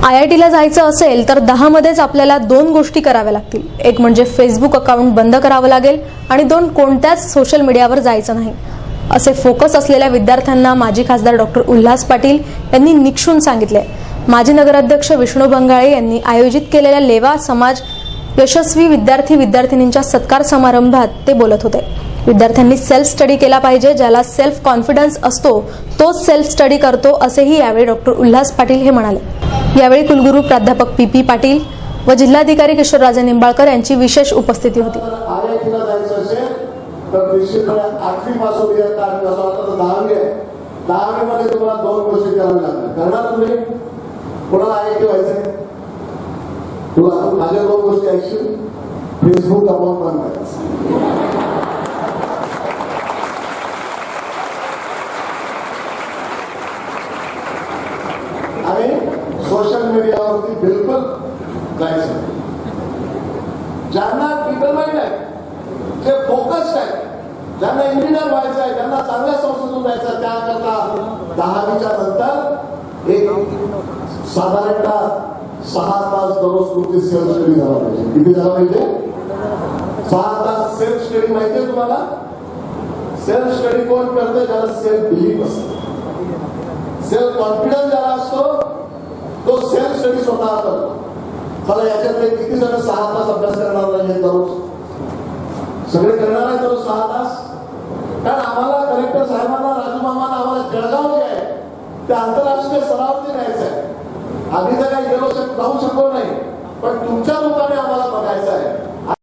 IITला जायचं असेल तर 10 मध्येच आपल्याला 2 गोष्टी कराव्या लागतील. एक म्हणजे फेसबुक अकाउंट बंद करावं लागेल आणि 2 कोणत्याच सोशल मीडियावर जायचं नाही. असे फोकस असलेल्या विद्यार्थ्यांना माजी खासदार डॉक्टर उल्हास पाटील यांनी निक्षून सांगितले. माजी नगराध्यक्ष विष्णू बंगाळे यांनी आयोजित केलेल्या लेवा समाज यशस्वी विद्यार्थी-विद्यार्थिनींच्या सत्कार समारंभात ते बोलत होते. विद्यार्थ्यांनी सेल्फ स्टडी केला पाहिजे. ज्याला सेल्फ कॉन्फिडन्स असतो तोच सेल्फ स्टडी करतो, असेही यावेळी डॉक्टर उल्हास पाटील हे म्हणाले. यावेळी कुलगुरू प्राध्यापक PP पाटील व जिल्हाधिकारी किशोरराजे निंबाळकर यांची विशेष उपस्थिती होती. तर निश्चितपणे 8वी पासून या आता 10वी मध्ये तुम्हाला 2 गोष्टी कराव्या लागतात. करणार तुम्ही कोणाला IIT व्हायचंय? तुला माझ्या 2 गोष्टी ऐकशील. फेसबुक अकाउंट बंद करायचं आणि सोशल मीडियावरती बिलकुल जायचं. ज्यांना डिटरमाइंड आहे, जे फोकस्ड आहे, ज्यांना इंजिनियर व्हायचं आहे, ज्यांना चांगल्या संस्थेतून जायचं आहे, त्याकरता 10वीच्या नंतर एक साधारणतः 6 तास दररोज तुमची सेल्फ स्टडी झाला पाहिजे. किती झाला पाहिजे? 6 तास सेल्फ स्टडी. माहितीये तुम्हाला सेल्फ स्टडी कोण करते? ज्याला सेल्फ बिलीफ असतो, सेल्फ कॉन्फिडन्स ज्याला असतो तो सेल्फ स्टडी स्वतः करतो. चला याच्यातले किती जण 6 तास अभ्यास करणार नाही दररोज? सगळे करणार आहे दररोज 6 तास. कारण आम्हाला कलेक्टर साहेबांना, राजू मामांना आम्हाला जळगाव जे आहे ते आंतरराष्ट्रीय स्तरावरती न्यायचं आहे. आम्ही तर काही जाऊ शकलो नाही, पण तुमच्या रूपाने आम्हाला बघायचं आहे.